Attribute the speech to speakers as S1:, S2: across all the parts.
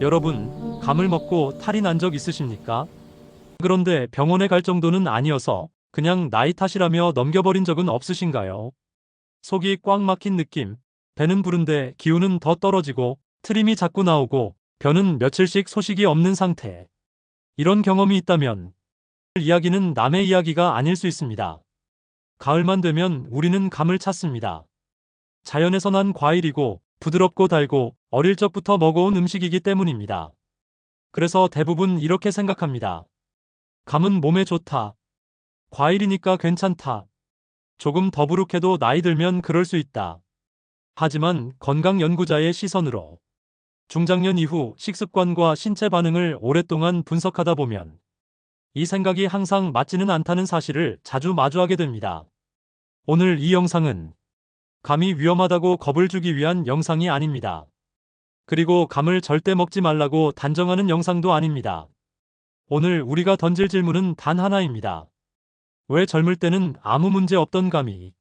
S1: 여러분, 감을 먹고 탈이 난 적 있으십니까? 그런데 병원에 갈 정도는 아니어서 그냥 나이 탓이라며 넘겨버린 적은 없으신가요? 속이 꽉 막힌 느낌, 배는 부른데 기운은 더 떨어지고 트림이 자꾸 나오고 변은 며칠씩 소식이 없는 상태. 이런 경험이 있다면 이야기는 남의 이야기가 아닐 수 있습니다. 가을만 되면 우리는 감을 찾습니다. 자연에서 난 과일이고 부드럽고 달고 어릴 적부터 먹어온 음식이기 때문입니다. 그래서 대부분 이렇게 생각합니다. 감은 몸에 좋다. 과일이니까 괜찮다. 조금 더부룩해도 나이 들면 그럴 수 있다. 하지만 건강연구자의 시선으로 중장년 이후 식습관과 신체 반응을 오랫동안 분석하다 보면 이 생각이 항상 맞지는 않다는 사실을 자주 마주하게 됩니다. 오늘 이 영상은 감이 위험하다고 겁을 주기 위한 영상이 아닙니다. 그리고 감을 절대 먹지 말라고 단정하는 영상도 아닙니다. 오늘 우리가 던질 질문은 단 하나입니다. 왜 젊을 때는 아무 문제 없던 감이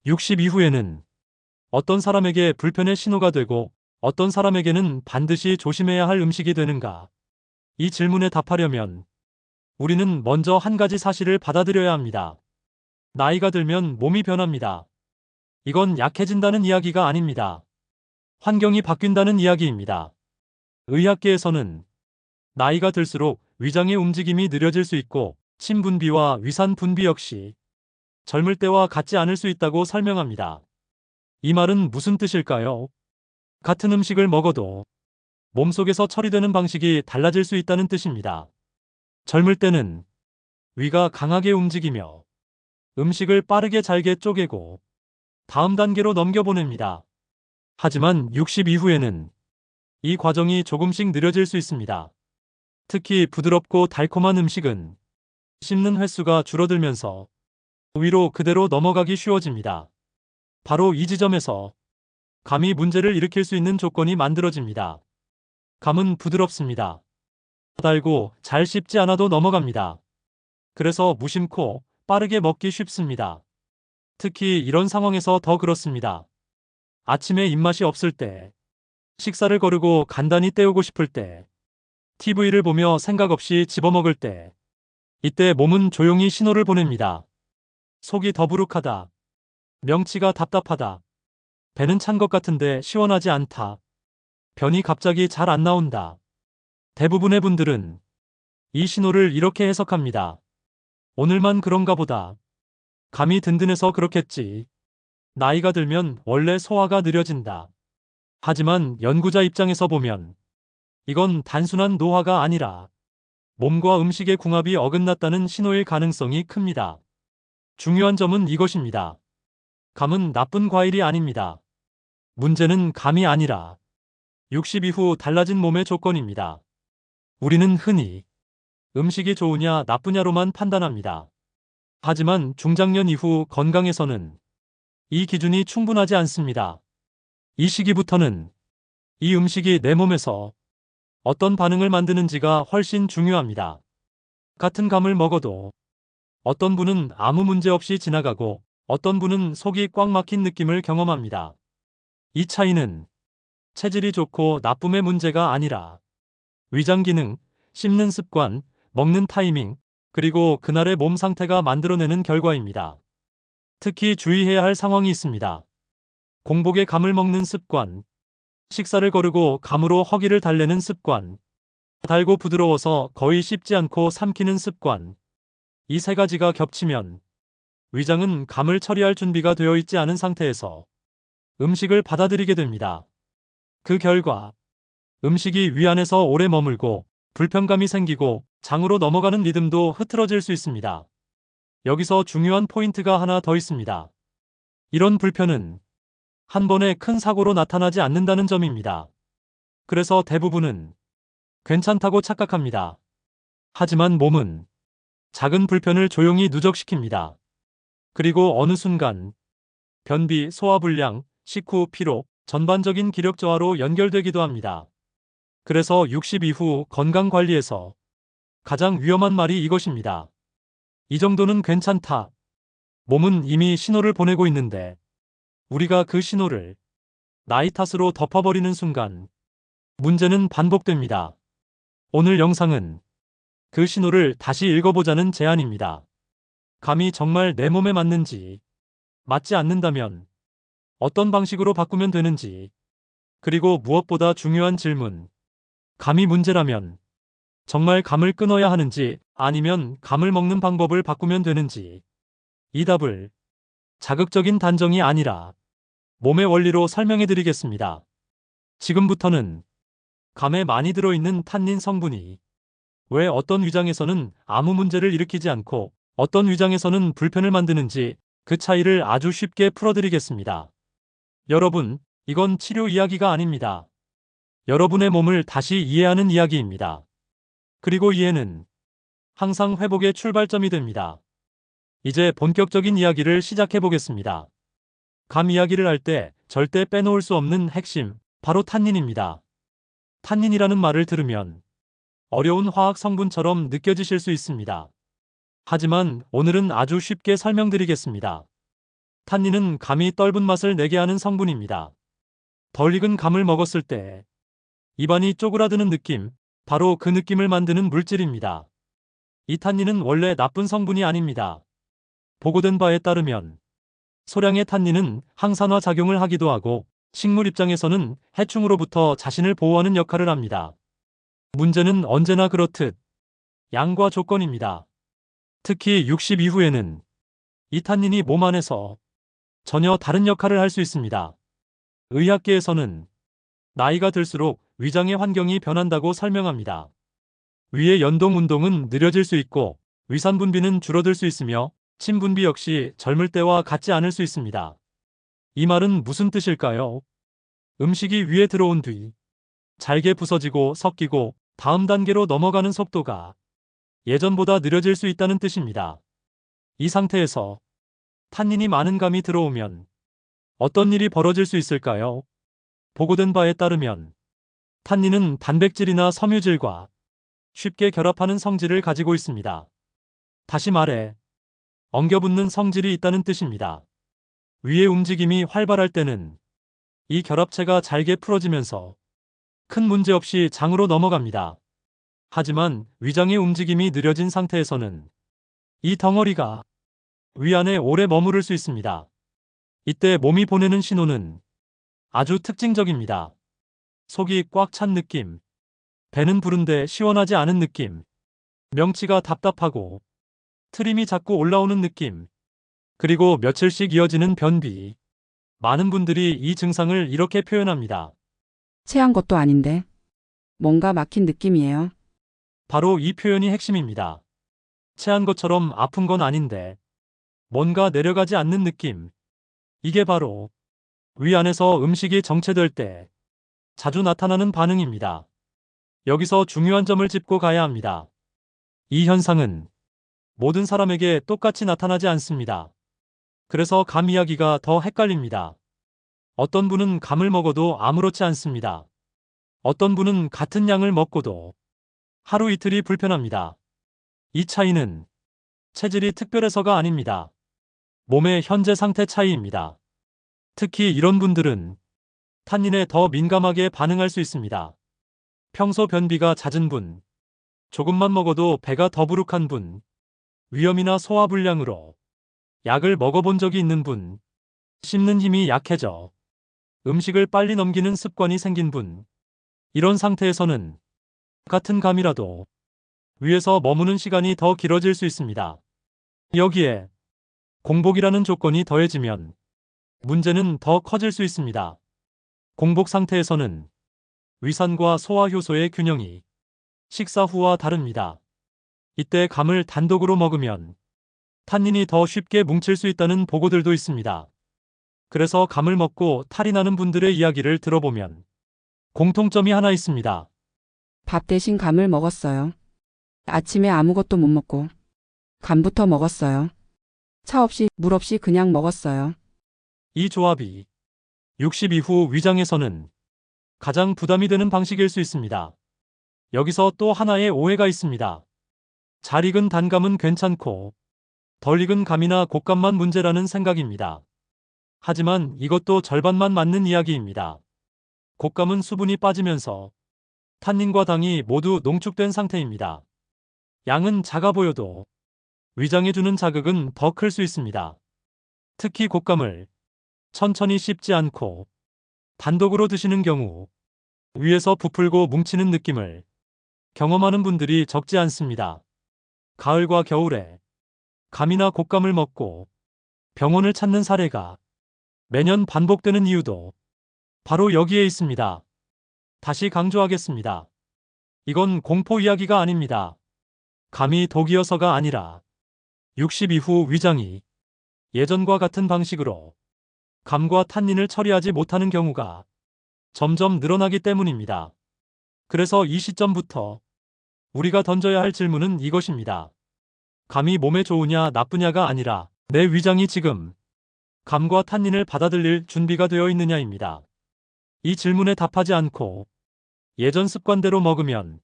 S1: 60 이후에는 어떤 사람에게 불편의 신호가 되고 어떤 사람에게는 반드시 조심해야 할 음식이 되는가? 이 질문에 답하려면 우리는 먼저 한 가지 사실을 받아들여야 합니다. 나이가 들면 몸이 변합니다. 이건 약해진다는 이야기가 아닙니다. 환경이 바뀐다는 이야기입니다. 의학계에서는 나이가 들수록 위장의 움직임이 느려질 수 있고 침 분비와 위산 분비 역시 젊을 때와 같지 않을 수 있다고 설명합니다. 이 말은 무슨 뜻일까요? 같은 음식을 먹어도 몸속에서 처리되는 방식이 달라질 수 있다는 뜻입니다. 젊을 때는 위가 강하게 움직이며 음식을 빠르게 잘게 쪼개고 다음 단계로 넘겨보냅니다. 하지만 60 이후에는 이 과정이 조금씩 느려질 수 있습니다. 특히 부드럽고 달콤한 음식은 씹는 횟수가 줄어들면서 위로 그대로 넘어가기 쉬워집니다. 바로 이 지점에서 감이 문제를 일으킬 수 있는 조건이 만들어집니다. 감은 부드럽습니다. 달고 잘 씹지 않아도 넘어갑니다. 그래서 무심코 빠르게 먹기 쉽습니다. 특히 이런 상황에서 더 그렇습니다. 아침에 입맛이 없을 때, 식사를 거르고 간단히 때우고 싶을 때, TV를 보며 생각 없이 집어먹을 때, 이때 몸은 조용히 신호를 보냅니다. 속이 더부룩하다. 명치가 답답하다. 배는 찬 것 같은데 시원하지 않다. 변이 갑자기 잘 안 나온다. 대부분의 분들은 이 신호를 이렇게 해석합니다. 오늘만 그런가 보다. 감이 든든해서 그렇겠지. 나이가 들면 원래 소화가 느려진다. 하지만 연구자 입장에서 보면 이건 단순한 노화가 아니라 몸과 음식의 궁합이 어긋났다는 신호일 가능성이 큽니다. 중요한 점은 이것입니다. 감은 나쁜 과일이 아닙니다. 문제는 감이 아니라 60 이후 달라진 몸의 조건입니다. 우리는 흔히 음식이 좋으냐 나쁘냐로만 판단합니다. 하지만 중장년 이후 건강에서는 이 기준이 충분하지 않습니다. 이 시기부터는 이 음식이 내 몸에서 어떤 반응을 만드는지가 훨씬 중요합니다. 같은 감을 먹어도 어떤 분은 아무 문제 없이 지나가고 어떤 분은 속이 꽉 막힌 느낌을 경험합니다. 이 차이는 체질이 좋고 나쁨의 문제가 아니라 위장 기능, 씹는 습관, 먹는 타이밍, 그리고 그날의 몸 상태가 만들어내는 결과입니다. 특히 주의해야 할 상황이 있습니다. 공복에 감을 먹는 습관, 식사를 거르고 감으로 허기를 달래는 습관, 달고 부드러워서 거의 씹지 않고 삼키는 습관. 이 세 가지가 겹치면 위장은 감을 처리할 준비가 되어 있지 않은 상태에서 음식을 받아들이게 됩니다. 그 결과 음식이 위 안에서 오래 머물고 불편감이 생기고 장으로 넘어가는 리듬도 흐트러질 수 있습니다. 여기서 중요한 포인트가 하나 더 있습니다. 이런 불편은 한 번에 큰 사고로 나타나지 않는다는 점입니다. 그래서 대부분은 괜찮다고 착각합니다. 하지만 몸은 작은 불편을 조용히 누적시킵니다. 그리고 어느 순간 변비, 소화불량, 식후 피로, 전반적인 기력 저하로 연결되기도 합니다. 그래서 60 이후 건강관리에서 가장 위험한 말이 이것입니다. 이 정도는 괜찮다. 몸은 이미 신호를 보내고 있는데 우리가 그 신호를 나이 탓으로 덮어버리는 순간 문제는 반복됩니다. 오늘 영상은 그 신호를 다시 읽어보자는 제안입니다. 감이 정말 내 몸에 맞는지, 맞지 않는다면 어떤 방식으로 바꾸면 되는지, 그리고 무엇보다 중요한 질문, 감이 문제라면 정말 감을 끊어야 하는지 아니면 감을 먹는 방법을 바꾸면 되는지, 이 답을 자극적인 단정이 아니라 몸의 원리로 설명해 드리겠습니다. 지금부터는 감에 많이 들어있는 탄닌 성분이 왜 어떤 위장에서는 아무 문제를 일으키지 않고 어떤 위장에서는 불편을 만드는지 그 차이를 아주 쉽게 풀어드리겠습니다. 여러분, 이건 치료 이야기가 아닙니다. 여러분의 몸을 다시 이해하는 이야기입니다. 그리고 이해는 항상 회복의 출발점이 됩니다. 이제 본격적인 이야기를 시작해 보겠습니다. 감 이야기를 할 때 절대 빼놓을 수 없는 핵심, 바로 탄닌입니다. 탄닌이라는 말을 들으면 어려운 화학 성분처럼 느껴지실 수 있습니다. 하지만 오늘은 아주 쉽게 설명드리겠습니다. 탄닌은 감이 떫은 맛을 내게 하는 성분입니다. 덜 익은 감을 먹었을 때 입안이 쪼그라드는 느낌, 바로 그 느낌을 만드는 물질입니다. 이 탄닌은 원래 나쁜 성분이 아닙니다. 보고된 바에 따르면 소량의 탄닌은 항산화 작용을 하기도 하고 식물 입장에서는 해충으로부터 자신을 보호하는 역할을 합니다. 문제는 언제나 그렇듯 양과 조건입니다. 특히 60 이후에는 이 탄닌이 몸 안에서 전혀 다른 역할을 할 수 있습니다. 의학계에서는 나이가 들수록 위장의 환경이 변한다고 설명합니다. 위의 연동 운동은 느려질 수 있고 위산 분비는 줄어들 수 있으며 침 분비 역시 젊을 때와 같지 않을 수 있습니다. 이 말은 무슨 뜻일까요? 음식이 위에 들어온 뒤 잘게 부서지고 섞이고 다음 단계로 넘어가는 속도가 예전보다 느려질 수 있다는 뜻입니다. 이 상태에서 탄닌이 많은 감이 들어오면 어떤 일이 벌어질 수 있을까요? 보고된 바에 따르면 탄닌은 단백질이나 섬유질과 쉽게 결합하는 성질을 가지고 있습니다. 다시 말해, 엉겨붙는 성질이 있다는 뜻입니다. 위의 움직임이 활발할 때는 이 결합체가 잘게 풀어지면서 큰 문제 없이 장으로 넘어갑니다. 하지만 위장의 움직임이 느려진 상태에서는 이 덩어리가 위 안에 오래 머무를 수 있습니다. 이때 몸이 보내는 신호는 아주 특징적입니다. 속이 꽉 찬 느낌, 배는 부른데 시원하지 않은 느낌, 명치가 답답하고 트림이 자꾸 올라오는 느낌, 그리고 며칠씩 이어지는 변비. 많은 분들이 이 증상을 이렇게 표현합니다.
S2: 체한 것도 아닌데 뭔가 막힌 느낌이에요.
S1: 바로 이 표현이 핵심입니다. 체한 것처럼 아픈 건 아닌데 뭔가 내려가지 않는 느낌. 이게 바로 위 안에서 음식이 정체될 때 자주 나타나는 반응입니다. 여기서 중요한 점을 짚고 가야 합니다. 이 현상은 모든 사람에게 똑같이 나타나지 않습니다. 그래서 감 이야기가 더 헷갈립니다. 어떤 분은 감을 먹어도 아무렇지 않습니다. 어떤 분은 같은 양을 먹고도 하루 이틀이 불편합니다. 이 차이는 체질이 특별해서가 아닙니다. 몸의 현재 상태 차이입니다. 특히 이런 분들은 탄닌에 더 민감하게 반응할 수 있습니다. 평소 변비가 잦은 분, 조금만 먹어도 배가 더부룩한 분, 위염이나 소화불량으로 약을 먹어본 적이 있는 분, 씹는 힘이 약해져 음식을 빨리 넘기는 습관이 생긴 분, 이런 상태에서는 같은 감이라도 위에서 머무는 시간이 더 길어질 수 있습니다. 여기에 공복이라는 조건이 더해지면 문제는 더 커질 수 있습니다. 공복 상태에서는 위산과 소화 효소의 균형이 식사 후와 다릅니다. 이때 감을 단독으로 먹으면 탄닌이 더 쉽게 뭉칠 수 있다는 보고들도 있습니다. 그래서 감을 먹고 탈이 나는 분들의 이야기를 들어보면 공통점이 하나 있습니다.
S2: 밥 대신 감을 먹었어요. 아침에 아무것도 못 먹고 감부터 먹었어요. 차 없이 물 없이 그냥 먹었어요.
S1: 이 조합이 60 이후 위장에서는 가장 부담이 되는 방식일 수 있습니다. 여기서 또 하나의 오해가 있습니다. 잘 익은 단감은 괜찮고 덜 익은 감이나 곶감만 문제라는 생각입니다. 하지만 이것도 절반만 맞는 이야기입니다. 곶감은 수분이 빠지면서 탄닌과 당이 모두 농축된 상태입니다. 양은 작아 보여도 위장에 주는 자극은 더 클 수 있습니다. 특히 곶감을 천천히 씹지 않고 단독으로 드시는 경우 위에서 부풀고 뭉치는 느낌을 경험하는 분들이 적지 않습니다. 가을과 겨울에 감이나 곶감을 먹고 병원을 찾는 사례가 매년 반복되는 이유도 바로 여기에 있습니다. 다시 강조하겠습니다. 이건 공포 이야기가 아닙니다. 감이 독이어서가 아니라 60 이후 위장이 예전과 같은 방식으로 감과 탄닌을 처리하지 못하는 경우가 점점 늘어나기 때문입니다. 그래서 이 시점부터 우리가 던져야 할 질문은 이것입니다. 감이 몸에 좋으냐 나쁘냐가 아니라 내 위장이 지금 감과 탄닌을 받아들일 준비가 되어 있느냐입니다. 이 질문에 답하지 않고 예전 습관대로 먹으면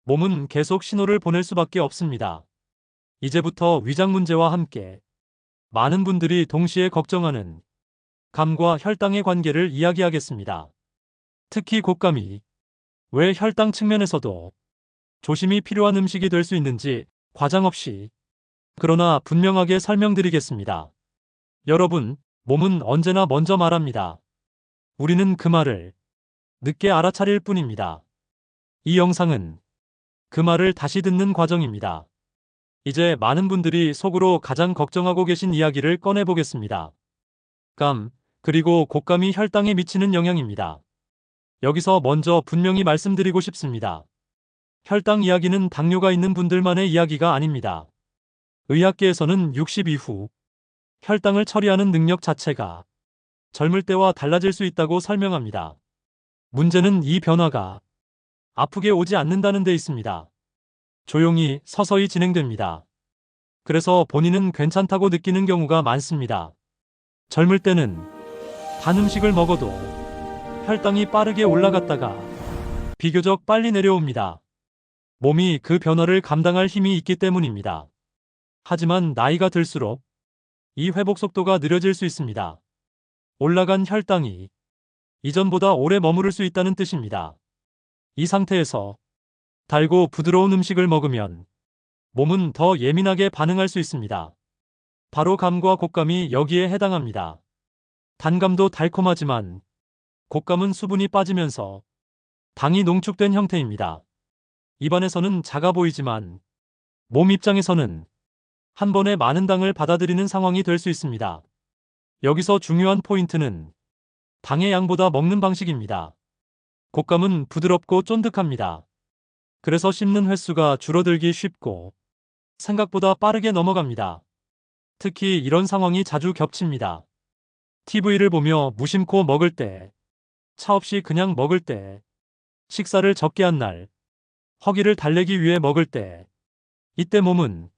S1: 몸은 계속 신호를 보낼 수밖에 없습니다. 이제부터 위장 문제와 함께 많은 분들이 동시에 걱정하는 감과 혈당의 관계를 이야기하겠습니다. 특히 곶감이 왜 혈당 측면에서도 조심이 필요한 음식이 될 수 있는지 과장 없이 그러나 분명하게 설명드리겠습니다. 여러분, 몸은 언제나 먼저 말합니다. 우리는 그 말을 늦게 알아차릴 뿐입니다. 이 영상은 그 말을 다시 듣는 과정입니다. 이제 많은 분들이 속으로 가장 걱정하고 계신 이야기를 꺼내보겠습니다. 감, 그리고 곶감이 혈당에 미치는 영향입니다. 여기서 먼저 분명히 말씀드리고 싶습니다. 혈당 이야기는 당뇨가 있는 분들만의 이야기가 아닙니다. 의학계에서는 60 이후 혈당을 처리하는 능력 자체가 젊을 때와 달라질 수 있다고 설명합니다. 문제는 이 변화가 아프게 오지 않는다는 데 있습니다. 조용히 서서히 진행됩니다. 그래서 본인은 괜찮다고 느끼는 경우가 많습니다. 젊을 때는 단 음식을 먹어도 혈당이 빠르게 올라갔다가 비교적 빨리 내려옵니다. 몸이 그 변화를 감당할 힘이 있기 때문입니다. 하지만 나이가 들수록 이 회복 속도가 느려질 수 있습니다. 올라간 혈당이 이전보다 오래 머무를 수 있다는 뜻입니다. 이 상태에서 달고 부드러운 음식을 먹으면 몸은 더 예민하게 반응할 수 있습니다. 바로 감과 곶감이 여기에 해당합니다. 단감도 달콤하지만 곶감은 수분이 빠지면서 당이 농축된 형태입니다. 입안에서는 작아 보이지만 몸 입장에서는 한 번에 많은 당을 받아들이는 상황이 될 수 있습니다. 여기서 중요한 포인트는 당의 양보다 먹는 방식입니다. 곶감은 부드럽고 쫀득합니다. 그래서 씹는 횟수가 줄어들기 쉽고 생각보다 빠르게 넘어갑니다. 특히 이런 상황이 자주 겹칩니다. TV를 보며 무심코 먹을 때, 차 없이 그냥 먹을 때, 식사를 적게 한 날, 허기를 달래기 위해 먹을 때, 이때 몸은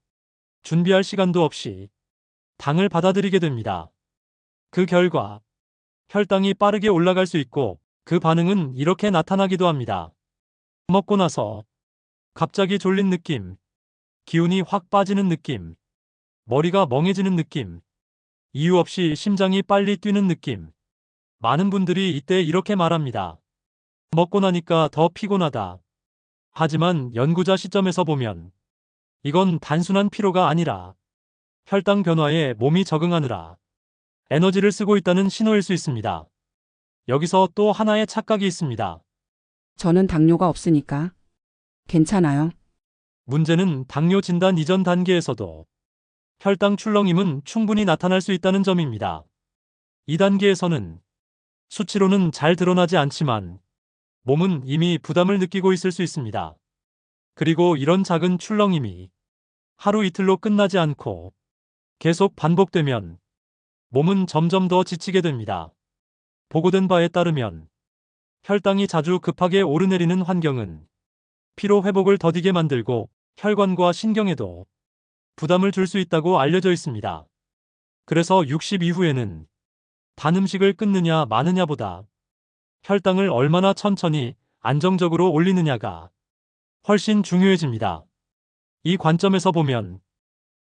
S1: 준비할 시간도 없이 당을 받아들이게 됩니다. 그 결과 혈당이 빠르게 올라갈 수 있고 그 반응은 이렇게 나타나기도 합니다. 먹고 나서 갑자기 졸린 느낌, 기운이 확 빠지는 느낌, 머리가 멍해지는 느낌, 이유 없이 심장이 빨리 뛰는 느낌. 많은 분들이 이때 이렇게 말합니다. 먹고 나니까 더 피곤하다. 하지만 연구자 시점에서 보면 이건 단순한 피로가 아니라 혈당 변화에 몸이 적응하느라 에너지를 쓰고 있다는 신호일 수 있습니다. 여기서 또 하나의 착각이 있습니다.
S2: 저는 당뇨가 없으니까 괜찮아요.
S1: 문제는 당뇨 진단 이전 단계에서도 혈당 출렁임은 충분히 나타날 수 있다는 점입니다. 이 단계에서는 수치로는 잘 드러나지 않지만 몸은 이미 부담을 느끼고 있을 수 있습니다. 그리고 이런 작은 출렁임이 하루 이틀로 끝나지 않고 계속 반복되면 몸은 점점 더 지치게 됩니다. 보고된 바에 따르면 혈당이 자주 급하게 오르내리는 환경은 피로 회복을 더디게 만들고 혈관과 신경에도 부담을 줄 수 있다고 알려져 있습니다. 그래서 60 이후에는 단 음식을 끊느냐 마느냐보다 혈당을 얼마나 천천히 안정적으로 올리느냐가 훨씬 중요해집니다. 이 관점에서 보면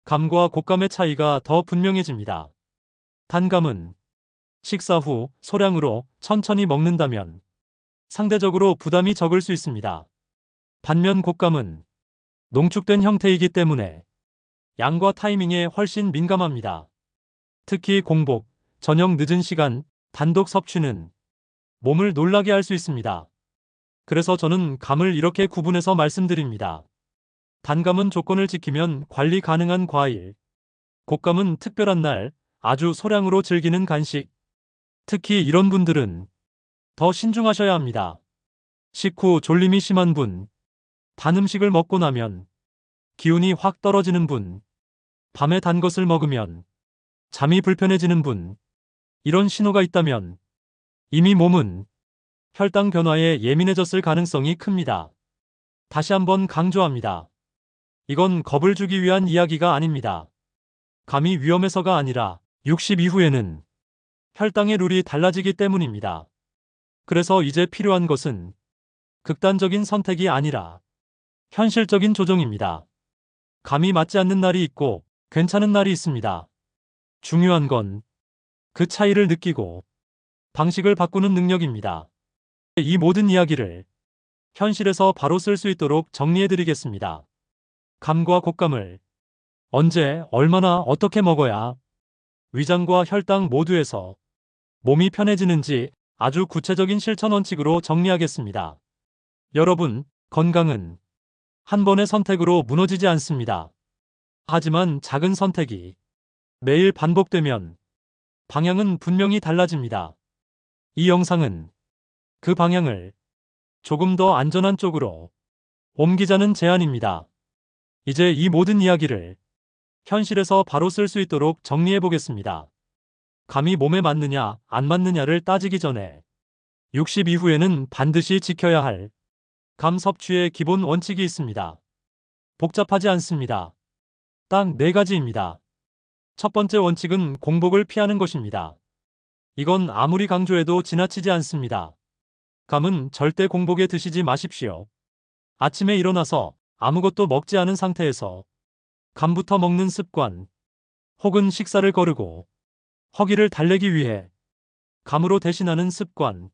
S1: 감과 곶감의 차이가 더 분명해집니다. 단감은 식사 후 소량으로 천천히 먹는다면 상대적으로 부담이 적을 수 있습니다. 반면 곶감은 농축된 형태이기 때문에 양과 타이밍에 훨씬 민감합니다. 특히 공복, 저녁 늦은 시간, 단독 섭취는 몸을 놀라게 할 수 있습니다. 그래서 저는 감을 이렇게 구분해서 말씀드립니다. 단감은 조건을 지키면 관리 가능한 과일, 곶감은 특별한 날 아주 소량으로 즐기는 간식. 특히 이런 분들은 더 신중하셔야 합니다. 식후 졸림이 심한 분, 단 음식을 먹고 나면 기운이 확 떨어지는 분, 밤에 단 것을 먹으면 잠이 불편해지는 분, 이런 신호가 있다면 이미 몸은 혈당 변화에 예민해졌을 가능성이 큽니다. 다시 한번 강조합니다. 이건 겁을 주기 위한 이야기가 아닙니다. 감이 위험해서가 아니라 60 이후에는 혈당의 룰이 달라지기 때문입니다. 그래서 이제 필요한 것은 극단적인 선택이 아니라 현실적인 조정입니다. 감이 맞지 않는 날이 있고 괜찮은 날이 있습니다. 중요한 건 그 차이를 느끼고 방식을 바꾸는 능력입니다. 이 모든 이야기를 현실에서 바로 쓸 수 있도록 정리해드리겠습니다. 감과 곶감을 언제, 얼마나, 어떻게 먹어야 위장과 혈당 모두에서 몸이 편해지는지 아주 구체적인 실천 원칙으로 정리하겠습니다. 여러분, 건강은 한 번의 선택으로 무너지지 않습니다. 하지만 작은 선택이 매일 반복되면 방향은 분명히 달라집니다. 이 영상은 그 방향을 조금 더 안전한 쪽으로 옮기자는 제안입니다. 이제 이 모든 이야기를 현실에서 바로 쓸 수 있도록 정리해 보겠습니다. 감이 몸에 맞느냐, 안 맞느냐를 따지기 전에 60 이후에는 반드시 지켜야 할 감 섭취의 기본 원칙이 있습니다. 복잡하지 않습니다. 딱 4가지입니다. 첫 번째 원칙은 공복을 피하는 것입니다. 이건 아무리 강조해도 지나치지 않습니다. 감은 절대 공복에 드시지 마십시오. 아침에 일어나서 아무것도 먹지 않은 상태에서 감부터 먹는 습관, 혹은 식사를 거르고 허기를 달래기 위해 감으로 대신하는 습관,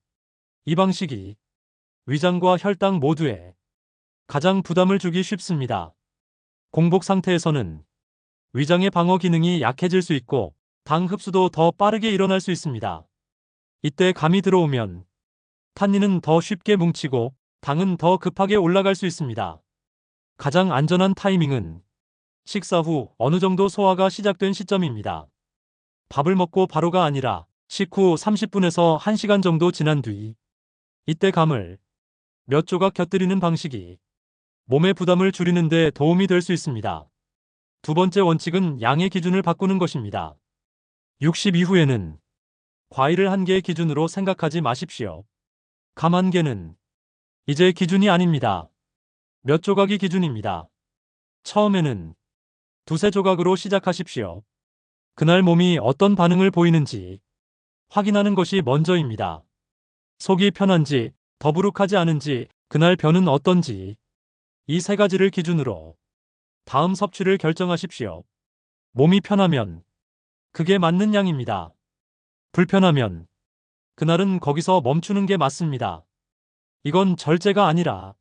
S1: 이 방식이 위장과 혈당 모두에 가장 부담을 주기 쉽습니다. 공복 상태에서는 위장의 방어 기능이 약해질 수 있고 당 흡수도 더 빠르게 일어날 수 있습니다. 이때 감이 들어오면 탄닌은 더 쉽게 뭉치고 당은 더 급하게 올라갈 수 있습니다. 가장 안전한 타이밍은 식사 후 어느 정도 소화가 시작된 시점입니다. 밥을 먹고 바로가 아니라 식후 30분에서 1시간 정도 지난 뒤, 이때 감을 몇 조각 곁들이는 방식이 몸의 부담을 줄이는 데 도움이 될 수 있습니다. 두 번째 원칙은 양의 기준을 바꾸는 것입니다. 60 이후에는 과일을 한 개의 기준으로 생각하지 마십시오. 감 한 개는 이제 기준이 아닙니다. 몇 조각이 기준입니다. 처음에는 두세 조각으로 시작하십시오. 그날 몸이 어떤 반응을 보이는지 확인하는 것이 먼저입니다. 속이 편한지, 더부룩하지 않은지, 그날 변은 어떤지, 이 3가지를 기준으로 다음 섭취를 결정하십시오. 몸이 편하면 그게 맞는 양입니다. 불편하면 그날은 거기서 멈추는 게 맞습니다. 이건 절제가 아니라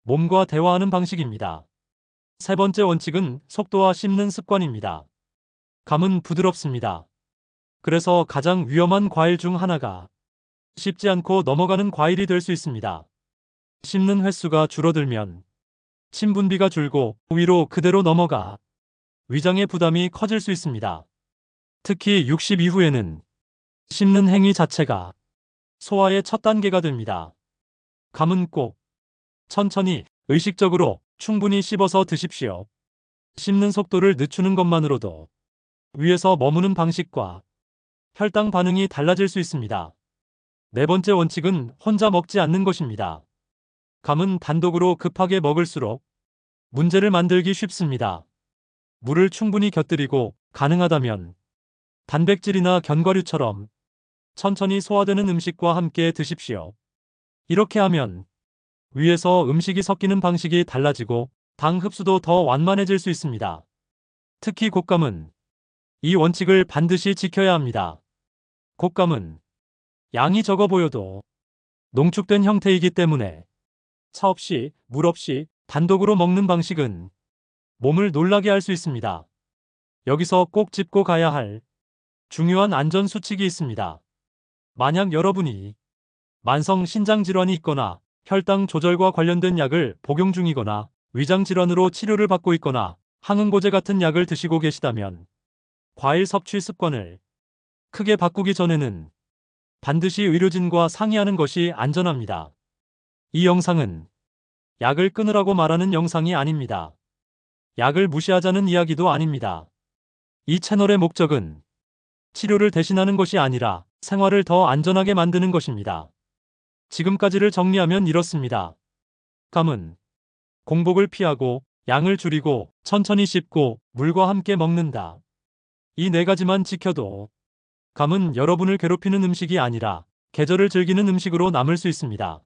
S1: 몸과 대화하는 방식입니다. 세 번째 원칙은 속도와 씹는 습관입니다. 감은 부드럽습니다. 그래서 가장 위험한 과일 중 하나가 씹지 않고 넘어가는 과일이 될 수 있습니다. 씹는 횟수가 줄어들면 침 분비가 줄고 위로 그대로 넘어가 위장의 부담이 커질 수 있습니다. 특히 60 이후에는 씹는 행위 자체가 소화의 첫 단계가 됩니다. 감은 꼭 천천히, 의식적으로 충분히 씹어서 드십시오. 씹는 속도를 늦추는 것만으로도 위에서 머무는 방식과 혈당 반응이 달라질 수 있습니다. 네 번째 원칙은 혼자 먹지 않는 것입니다. 감은 단독으로 급하게 먹을수록 문제를 만들기 쉽습니다. 물을 충분히 곁들이고 가능하다면 단백질이나 견과류처럼 천천히 소화되는 음식과 함께 드십시오. 이렇게 하면 위에서 음식이 섞이는 방식이 달라지고 당 흡수도 더 완만해질 수 있습니다. 특히 곶감은 이 원칙을 반드시 지켜야 합니다. 곶감은 양이 적어 보여도 농축된 형태이기 때문에 차 없이, 물 없이 단독으로 먹는 방식은 몸을 놀라게 할 수 있습니다. 여기서 꼭 짚고 가야 할 중요한 안전 수칙이 있습니다. 만약 여러분이 만성 신장 질환이 있거나 혈당 조절과 관련된 약을 복용 중이거나 위장 질환으로 치료를 받고 있거나 항응고제 같은 약을 드시고 계시다면 과일 섭취 습관을 크게 바꾸기 전에는 반드시 의료진과 상의하는 것이 안전합니다. 이 영상은 약을 끊으라고 말하는 영상이 아닙니다. 약을 무시하자는 이야기도 아닙니다. 이 채널의 목적은 치료를 대신하는 것이 아니라 생활을 더 안전하게 만드는 것입니다. 지금까지를 정리하면 이렇습니다. 감은 공복을 피하고 양을 줄이고 천천히 씹고 물과 함께 먹는다. 이 네 가지만 지켜도 감은 여러분을 괴롭히는 음식이 아니라 계절을 즐기는 음식으로 남을 수 있습니다.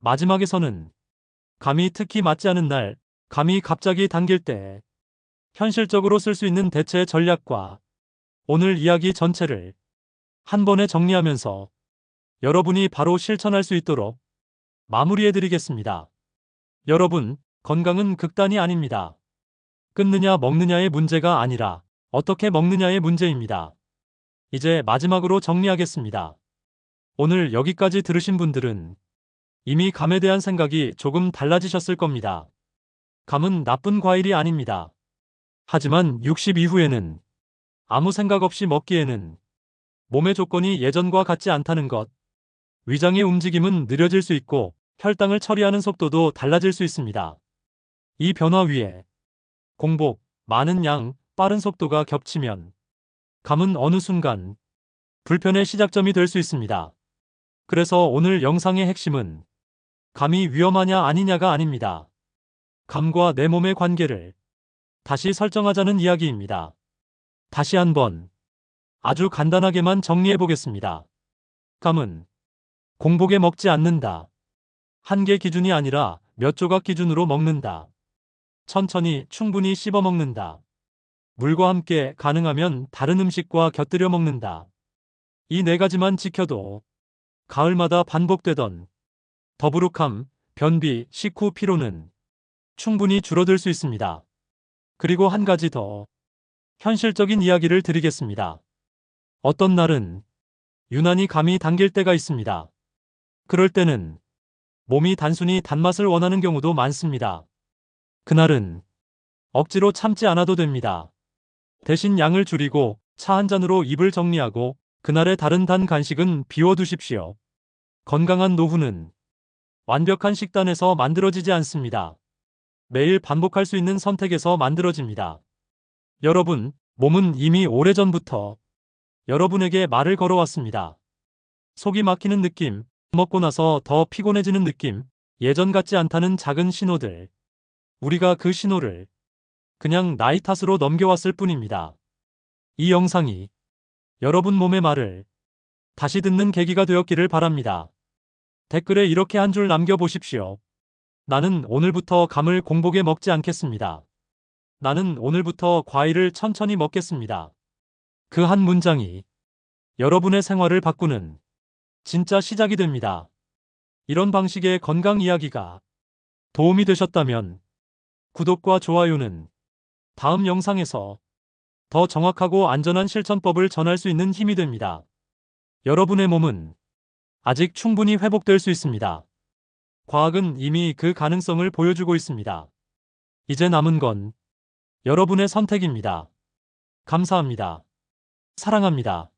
S1: 마지막에서는 감이 특히 맞지 않은 날, 감이 갑자기 당길 때 현실적으로 쓸 수 있는 대체 전략과 오늘 이야기 전체를 한 번에 정리하면서 여러분이 바로 실천할 수 있도록 마무리해드리겠습니다. 여러분, 건강은 극단이 아닙니다. 끊느냐 먹느냐의 문제가 아니라 어떻게 먹느냐의 문제입니다. 이제 마지막으로 정리하겠습니다. 오늘 여기까지 들으신 분들은 이미 감에 대한 생각이 조금 달라지셨을 겁니다. 감은 나쁜 과일이 아닙니다. 하지만 60 이후에는 아무 생각 없이 먹기에는 몸의 조건이 예전과 같지 않다는 것, 위장의 움직임은 느려질 수 있고 혈당을 처리하는 속도도 달라질 수 있습니다. 이 변화 위에 공복, 많은 양, 빠른 속도가 겹치면 감은 어느 순간 불편의 시작점이 될 수 있습니다. 그래서 오늘 영상의 핵심은 감이 위험하냐 아니냐가 아닙니다. 감과 내 몸의 관계를 다시 설정하자는 이야기입니다. 다시 한번 아주 간단하게만 정리해 보겠습니다. 감은 공복에 먹지 않는다. 한 개 기준이 아니라 몇 조각 기준으로 먹는다. 천천히 충분히 씹어 먹는다. 물과 함께 가능하면 다른 음식과 곁들여 먹는다. 이 네 가지만 지켜도 가을마다 반복되던 더부룩함, 변비, 식후 피로는 충분히 줄어들 수 있습니다. 그리고 한 가지 더 현실적인 이야기를 드리겠습니다. 어떤 날은 유난히 감이 당길 때가 있습니다. 그럴 때는 몸이 단순히 단맛을 원하는 경우도 많습니다. 그날은 억지로 참지 않아도 됩니다. 대신 양을 줄이고 차 한 잔으로 입을 정리하고 그날의 다른 단 간식은 비워두십시오. 건강한 노후는 완벽한 식단에서 만들어지지 않습니다. 매일 반복할 수 있는 선택에서 만들어집니다. 여러분, 몸은 이미 오래전부터 여러분에게 말을 걸어왔습니다. 속이 막히는 느낌, 먹고 나서 더 피곤해지는 느낌, 예전 같지 않다는 작은 신호들. 우리가 그 신호를 그냥 나이 탓으로 넘겨왔을 뿐입니다. 이 영상이 여러분 몸의 말을 다시 듣는 계기가 되었기를 바랍니다. 댓글에 이렇게 한 줄 남겨보십시오. 나는 오늘부터 감을 공복에 먹지 않겠습니다. 나는 오늘부터 과일을 천천히 먹겠습니다. 그 한 문장이 여러분의 생활을 바꾸는 진짜 시작이 됩니다. 이런 방식의 건강 이야기가 도움이 되셨다면 구독과 좋아요는 다음 영상에서 더 정확하고 안전한 실천법을 전할 수 있는 힘이 됩니다. 여러분의 몸은 아직 충분히 회복될 수 있습니다. 과학은 이미 그 가능성을 보여주고 있습니다. 이제 남은 건 여러분의 선택입니다. 감사합니다. 사랑합니다.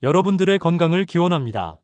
S1: 여러분들의 건강을 기원합니다.